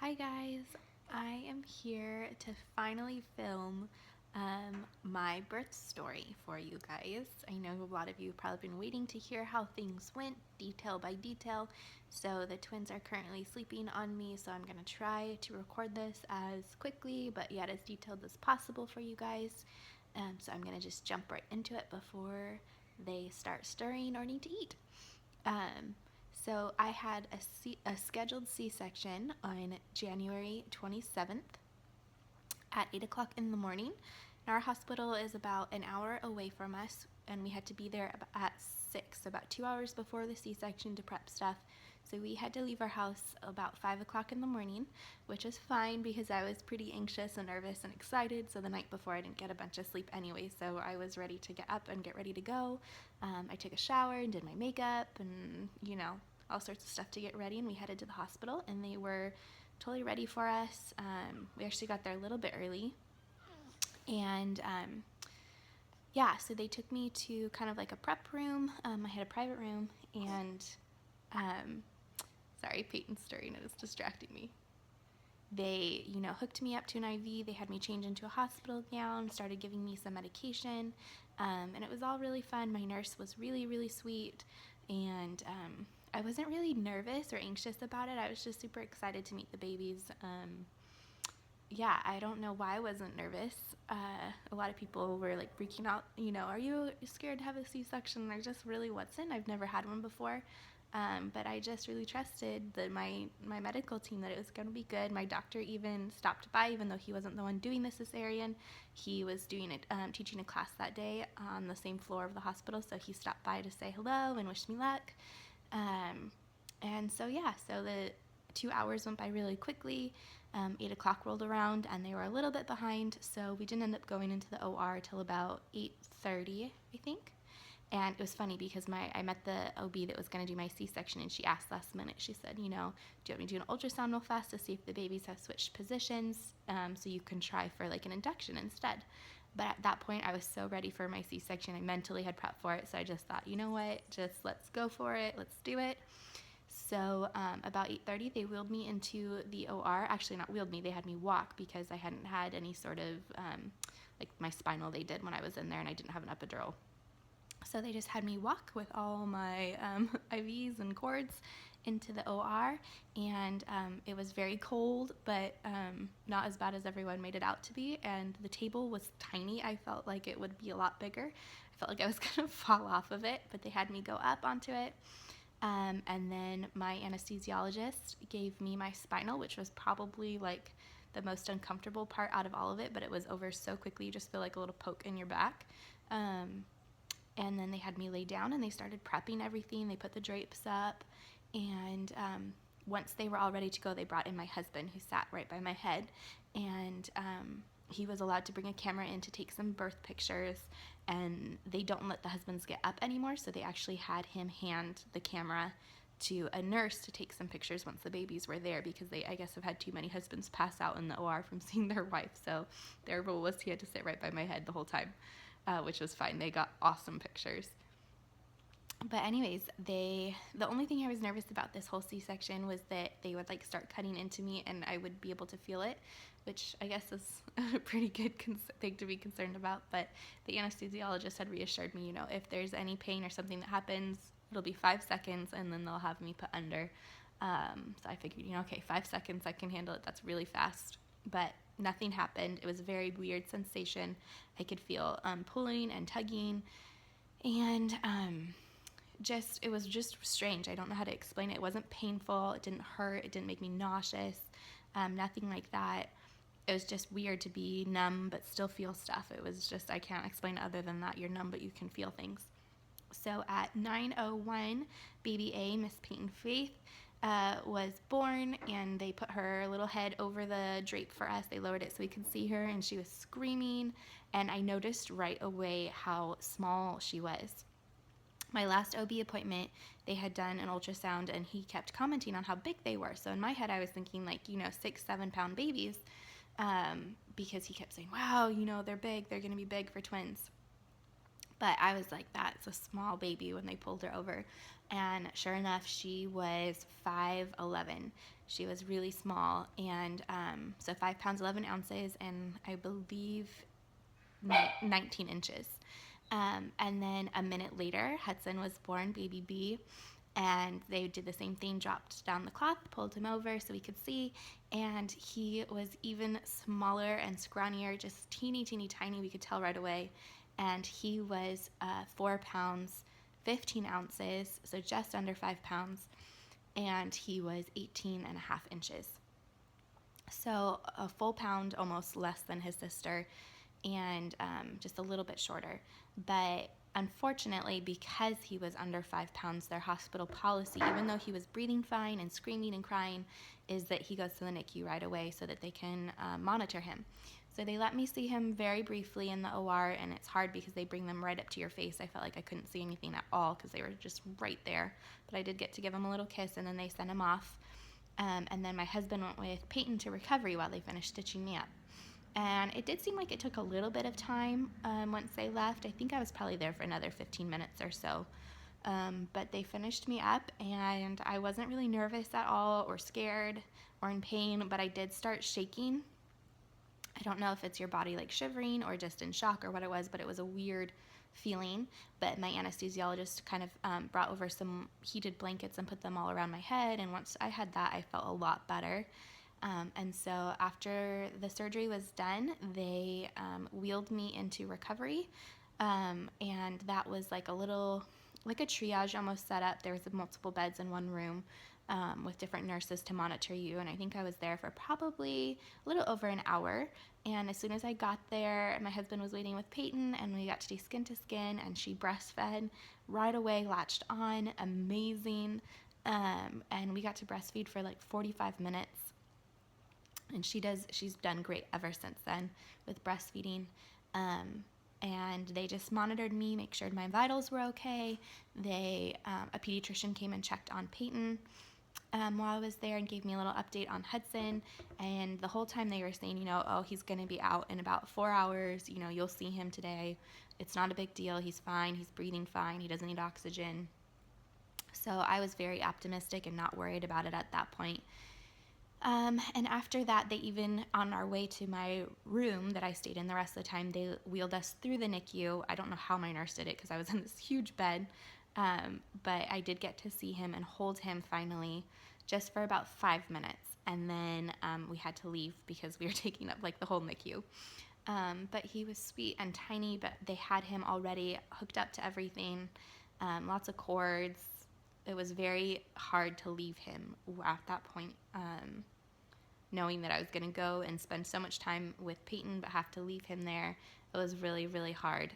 Hi guys, I am here to finally film my birth story for you guys. I know a lot of you have probably been waiting to hear how things went detail by detail. So the twins are currently sleeping on me, so I'm going to try to record this as quickly but yet as detailed as possible for you guys. So I'm going to just jump right into it before they start stirring or need to eat. So I had a scheduled C-section on January 27th at 8 o'clock in the morning. And our hospital is about an hour away from us, and we had to be there at 6, so about 2 hours before the C-section to prep stuff. So we had to leave our house about 5 o'clock in the morning, which is fine because I was pretty anxious and nervous and excited. So the night before I didn't get a bunch of sleep anyway, so I was ready to get up and get ready to go. I took a shower and did my makeup and, all sorts of stuff to get ready, and we headed to the hospital, and they were totally ready for us. We actually got there a little bit early, and so they took me to kind of like a prep room. I had a private room, and sorry, Peyton's stirring, it was distracting me. They, hooked me up to an IV. They had me change into a hospital gown, started giving me some medication, and it was all really fun. My nurse was really, really sweet, and I wasn't really nervous or anxious about it. I was just super excited to meet the babies. I don't know why I wasn't nervous. A lot of people were like freaking out, are you scared to have a C-section? I just really wasn't. I've never had one before. But I just really trusted my medical team that it was going to be good. My doctor even stopped by, even though he wasn't the one doing the cesarean. He was doing it, teaching a class that day on the same floor of the hospital, so he stopped by to say hello and wish me luck. So the 2 hours went by really quickly. 8 o'clock rolled around, and they were a little bit behind, so we didn't end up going into the OR till about 8:30, I think. And it was funny because I met the OB that was going to do my C-section, and she asked last minute, she said, do you want me to do an ultrasound real fast to see if the babies have switched positions, so you can try for like an induction instead. But at that point, I was so ready for my C-section. I mentally had prepped for it, so I just thought, you know what, just let's go for it, let's do it. So about 8:30, they wheeled me into the OR. Actually, not wheeled me, they had me walk because I hadn't had any sort of, like my spinal they did when I was in there, and I didn't have an epidural. So they just had me walk with all my IVs and cords into the OR, and it was very cold, but not as bad as everyone made it out to be, and the table was tiny. I felt like it would be a lot bigger. I felt like I was going to fall off of it, but they had me go up onto it. And then my anesthesiologist gave me my spinal, which was probably like the most uncomfortable part out of all of it, but it was over so quickly, you just feel like a little poke in your back. And then they had me lay down, and they started prepping everything. They put the drapes up, and once they were all ready to go, they brought in my husband, who sat right by my head, and he was allowed to bring a camera in to take some birth pictures, and they don't let the husbands get up anymore, so they actually had him hand the camera to a nurse to take some pictures once the babies were there, because they, I guess, have had too many husbands pass out in the OR from seeing their wife, so their rule was he had to sit right by my head the whole time. Which was fine. They got awesome pictures. But anyways, the only thing I was nervous about this whole C-section was that they would like start cutting into me and I would be able to feel it, which I guess is a pretty good thing to be concerned about. But the anesthesiologist had reassured me, if there's any pain or something that happens, it'll be 5 seconds and then they'll have me put under. So I figured, okay, 5 seconds, I can handle it. That's really fast. But nothing happened. It was a very weird sensation. I could feel pulling and tugging, and it was just strange. I don't know how to explain it. It wasn't painful. It didn't hurt. It didn't make me nauseous. Nothing like that. It was just weird to be numb but still feel stuff. It was just, I can't explain it other than that. You're numb but you can feel things. So at 9:01, baby A, Miss Peyton Faith, was born, and they put her little head over the drape for us. They lowered it so we could see her, and she was screaming, and I noticed right away how small she was. My last OB appointment, they had done an ultrasound, and he kept commenting on how big they were. So in my head, I was thinking 6-7 pound babies, because he kept saying, wow, they're big, they're going to be big for twins. But I was like, that's a small baby when they pulled her over. And sure enough, she was 5'11". She was really small, and so 5 pounds 11 ounces, and I believe 19 inches. And then a minute later, Hudson was born, baby B, and they did the same thing, dropped down the cloth, pulled him over so we could see, and he was even smaller and scrawnier, just teeny, teeny, tiny. We could tell right away. And he was 4 pounds 15 ounces, so just under 5 pounds, and he was 18 and a half inches. So a full pound, almost less than his sister, and just a little bit shorter. But unfortunately, because he was under 5 pounds, their hospital policy, even though he was breathing fine and screaming and crying, is that he goes to the NICU right away so that they can monitor him. So they let me see him very briefly in the OR, and it's hard because they bring them right up to your face. I felt like I couldn't see anything at all because they were just right there. But I did get to give him a little kiss, and then they sent him off. And then my husband went with Peyton to recovery while they finished stitching me up. And it did seem like it took a little bit of time once they left. I think I was probably there for another 15 minutes or so. But they finished me up, and I wasn't really nervous at all or scared or in pain, but I did start shaking. I don't know if it's your body like shivering or just in shock or what it was, but it was a weird feeling. But my anesthesiologist kind of brought over some heated blankets and put them all around my head, and once I had that, I felt a lot better. And so after the surgery was done, they wheeled me into recovery, and that was like like a triage almost set up. There was multiple beds in one room with different nurses to monitor you, and I think I was there for probably a little over an hour. And as soon as I got there, my husband was waiting with Peyton, and we got to do skin to skin, and she breastfed right away, latched on, amazing, and we got to breastfeed for like 45 minutes. And she's done great ever since then with breastfeeding. And they just monitored me, make sure my vitals were okay. A pediatrician came and checked on Peyton while I was there and gave me a little update on Hudson. And the whole time they were saying, oh, he's going to be out in about 4 hours. You'll see him today. It's not a big deal. He's fine. He's breathing fine. He doesn't need oxygen. So I was very optimistic and not worried about it at that point. And after that, they even, on our way to my room that I stayed in the rest of the time, they wheeled us through the NICU. I don't know how my nurse did it because I was in this huge bed, but I did get to see him and hold him finally just for about 5 minutes. And then we had to leave because we were taking up like the whole NICU. But he was sweet and tiny, but they had him already hooked up to everything, lots of cords. It was very hard to leave him at that point, knowing that I was going to go and spend so much time with Peyton but have to leave him there. It was really, really hard.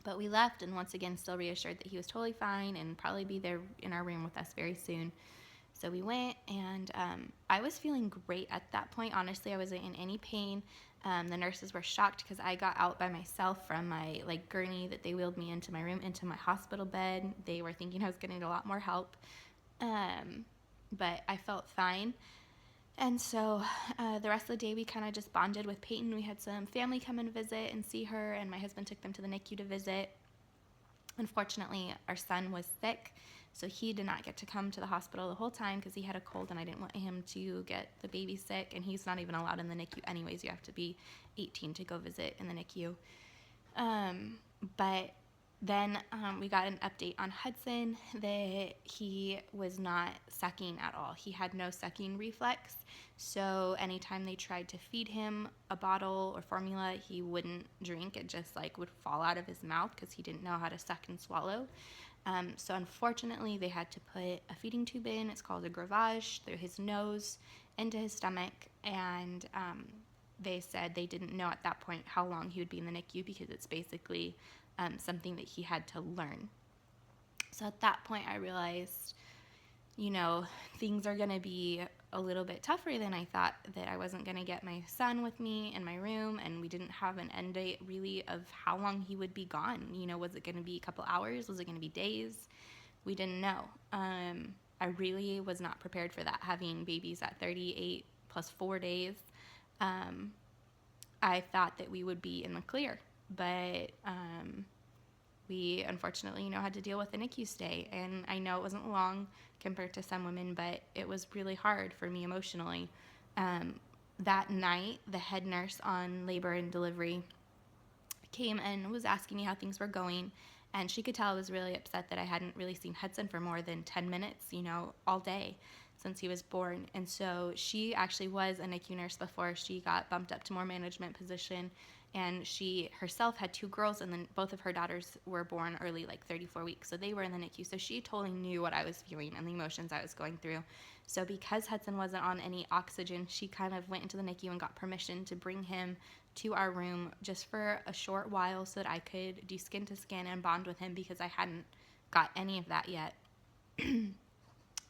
But we left, and once again still reassured that he was totally fine and probably be there in our room with us very soon. So we went, and I was feeling great at that point. Honestly, I wasn't in any pain. The nurses were shocked because I got out by myself from my gurney that they wheeled me into my room, into my hospital bed. They were thinking I was going to need a lot more help, but I felt fine. And so the rest of the day we kind of just bonded with Peyton. We had some family come and visit and see her, and my husband took them to the NICU to visit. Unfortunately, our son was sick, so he did not get to come to the hospital the whole time because he had a cold, and I didn't want him to get the baby sick, and he's not even allowed in the NICU anyways. You have to be 18 to go visit in the NICU. But then we got an update on Hudson that he was not sucking at all. He had no sucking reflex, so anytime they tried to feed him a bottle or formula, he wouldn't drink. It just would fall out of his mouth because he didn't know how to suck and swallow. So unfortunately, they had to put a feeding tube in. It's called a gravage through his nose into his stomach, and they said they didn't know at that point how long he would be in the NICU because it's basically something that he had to learn. So at that point, I realized, things are going to be a little bit tougher than I thought, that I wasn't going to get my son with me in my room, and we didn't have an end date really of how long he would be gone. Was it going to be a couple hours? Was it going to be days? We didn't know. I really was not prepared for that, having babies at 38 plus 4 days. I thought that we would be in the clear, but we unfortunately, had to deal with a NICU stay. And I know it wasn't long compared to some women, but it was really hard for me emotionally. That night, the head nurse on labor and delivery came and was asking me how things were going. And she could tell I was really upset that I hadn't really seen Hudson for more than 10 minutes, all day since he was born. And so she actually was a NICU nurse before she got bumped up to more management position. And she herself had 2 girls, and then both of her daughters were born early, like 34 weeks. So they were in the NICU. So she totally knew what I was feeling and the emotions I was going through. So because Hudson wasn't on any oxygen, she kind of went into the NICU and got permission to bring him to our room just for a short while so that I could do skin to skin and bond with him, because I hadn't got any of that yet.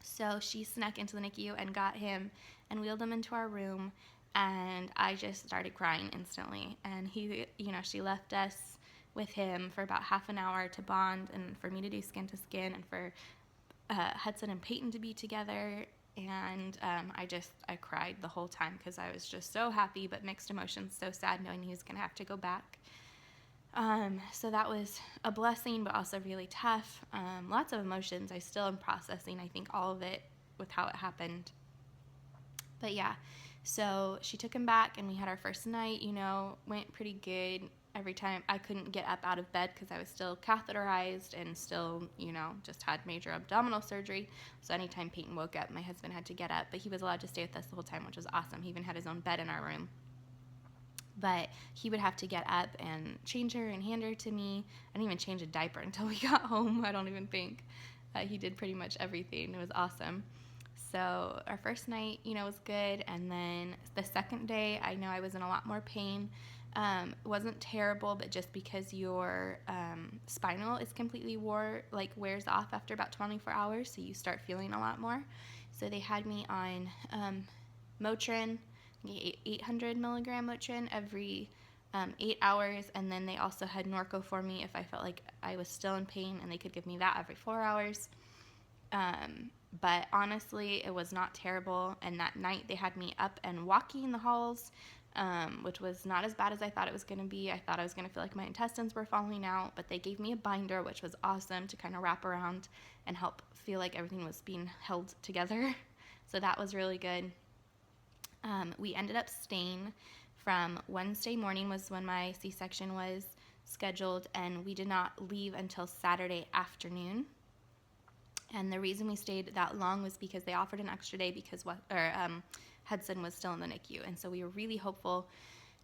So she snuck into the NICU and got him and wheeled him into our room, and I just started crying instantly. And she left us with him for about half an hour to bond and for me to do skin to skin and for Hudson and Peyton to be together. And I cried the whole time because I was just so happy, but mixed emotions, so sad knowing he was going to have to go back. So that was a blessing, but also really tough. Lots of emotions I still am processing, I think, all of it with how it happened. But yeah, so she took him back and we had our first night, went pretty good. Every time I couldn't get up out of bed because I was still catheterized and still, just had major abdominal surgery. So anytime Peyton woke up, my husband had to get up, but he was allowed to stay with us the whole time, which was awesome. He even had his own bed in our room. But he would have to get up and change her and hand her to me. I didn't even change a diaper until we got home, I don't even think. He did pretty much everything. It was awesome. So our first night, was good. And then the second day, I know I was in a lot more pain. It wasn't terrible, but just because your spinal is completely wears off after about 24 hours, so you start feeling a lot more. So they had me on Motrin, 800 milligram Motrin every 8 hours, and then they also had Norco for me if I felt like I was still in pain, and they could give me that every 4 hours. But honestly, it was not terrible, and that night they had me up and walking the halls, which was not as bad as I thought it was going to be. I thought I was going to feel like my intestines were falling out, but they gave me a binder, which was awesome, to kind of wrap around and help feel like everything was being held together. So that was really good. We ended up staying from Wednesday morning was when my C-section was scheduled, and we did not leave until Saturday afternoon. And the reason we stayed that long was because they offered an extra day because Hudson was still in the NICU. And so we were really hopeful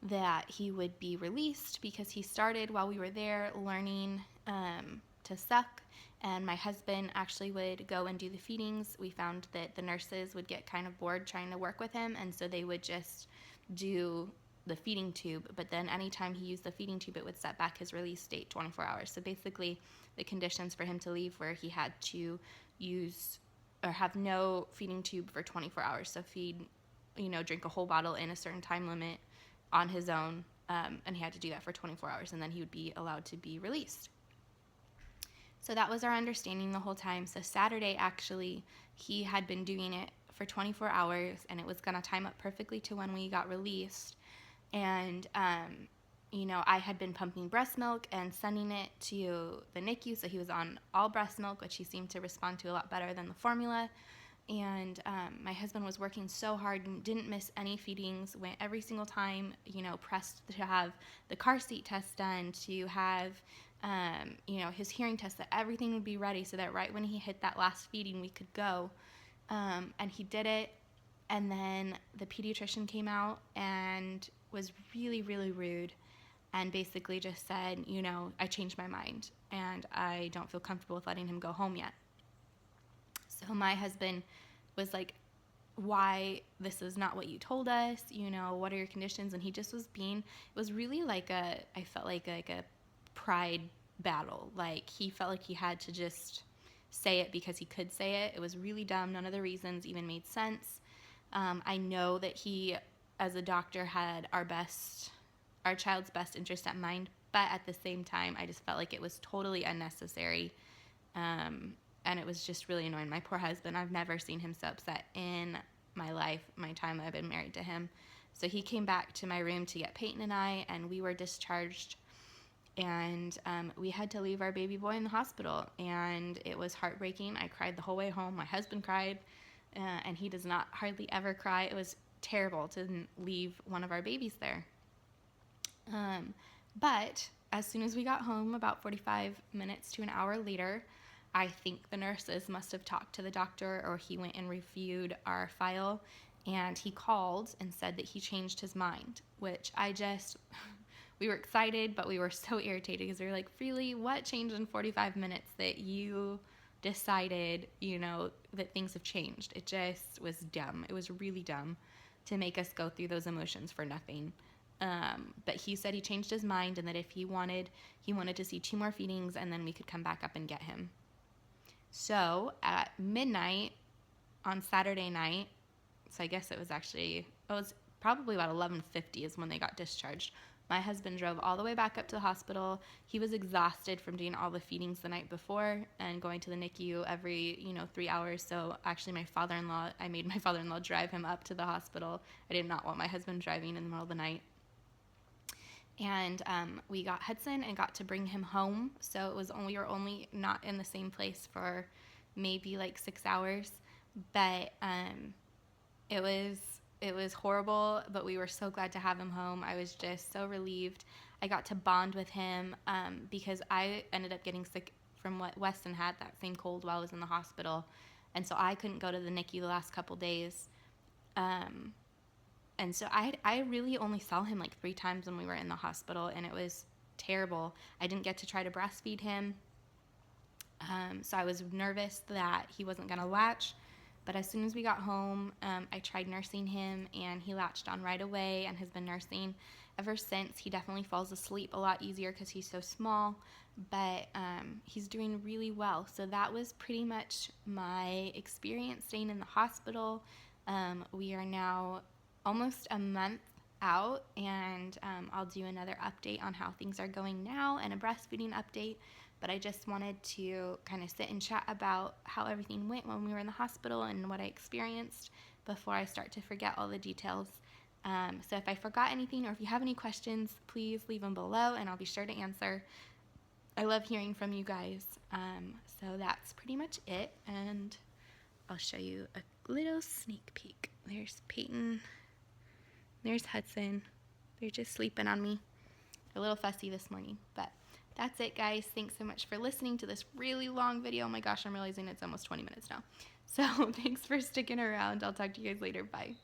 that he would be released, because he started while we were there learning to suck. And my husband actually would go and do the feedings. We found that the nurses would get kind of bored trying to work with him, and so they would just do the feeding tube. But then anytime he used the feeding tube, it would set back his release date 24 hours. So basically, the conditions for him to leave were he had to use or have no feeding tube for 24 hours. So feed, drink a whole bottle in a certain time limit on his own, and he had to do that for 24 hours, and then he would be allowed to be released. So that was our understanding the whole time. So Saturday, actually, he had been doing it for 24 hours, and it was going to time up perfectly to when we got released. And, I had been pumping breast milk and sending it to the NICU, so he was on all breast milk, which he seemed to respond to a lot better than the formula. And my husband was working so hard and didn't miss any feedings, went every single time, pressed to have the car seat test done, to have his hearing test, that everything would be ready so that right when he hit that last feeding, we could go. And he did it. And then the pediatrician came out and was really, really rude and basically just said, I changed my mind and I don't feel comfortable with letting him go home yet. So my husband was like, why? This is not what you told us. What are your conditions? And he just was it was really I felt like a pride battle. Like, he felt like he had to just say it because he could say it. It was really dumb. None of the reasons even made sense. I know that he, as a doctor, had our child's best interest at mind, but at the same time, I just felt like it was totally unnecessary. And it was just really annoying. My poor husband, I've never seen him so upset in my life, my time I've been married to him. So he came back to my room to get Peyton and I, and we were discharged And we had to leave our baby boy in the hospital, and it was heartbreaking. I cried the whole way home. My husband cried, and he does not hardly ever cry. It was terrible to leave one of our babies there. But as soon as we got home, about 45 minutes to an hour later, I think the nurses must have talked to the doctor, or he went and reviewed our file, and he called and said that he changed his mind, which we were excited, but we were so irritated because we were like, really, what changed in 45 minutes that you decided, that things have changed? It just was dumb. It was really dumb to make us go through those emotions for nothing. But he said he changed his mind, and that if he wanted to see 2 more feedings, and then we could come back up and get him. So at midnight on Saturday night, so I guess it was probably about 11:50 is when they got discharged. My husband drove all the way back up to the hospital. He was exhausted from doing all the feedings the night before and going to the NICU every, 3 hours. So actually I made my father-in-law drive him up to the hospital. I did not want my husband driving in the middle of the night. And we got Hudson and got to bring him home. So we were only not in the same place for maybe like 6 hours. But it was horrible, but we were so glad to have him home. I was just so relieved. I got to bond with him because I ended up getting sick from what Weston had, that same cold, while I was in the hospital. And so I couldn't go to the NICU the last couple days. And so I really only saw him like 3 times when we were in the hospital, and it was terrible. I didn't get to try to breastfeed him. So I was nervous that he wasn't going to latch. But as soon as we got home, I tried nursing him, and he latched on right away and has been nursing ever since. He definitely falls asleep a lot easier because he's so small, but he's doing really well. So that was pretty much my experience staying in the hospital. We are now almost a month out, and I'll do another update on how things are going now and a breastfeeding update. But I just wanted to kind of sit and chat about how everything went when we were in the hospital and what I experienced before I start to forget all the details. So if I forgot anything, or if you have any questions, please leave them below and I'll be sure to answer. I love hearing from you guys. So that's pretty much it, and I'll show you a little sneak peek. There's Peyton. There's Hudson. They're just sleeping on me. A little fussy this morning, but that's it, guys. Thanks so much for listening to this really long video. Oh my gosh, I'm realizing it's almost 20 minutes now. So thanks for sticking around. I'll talk to you guys later. Bye.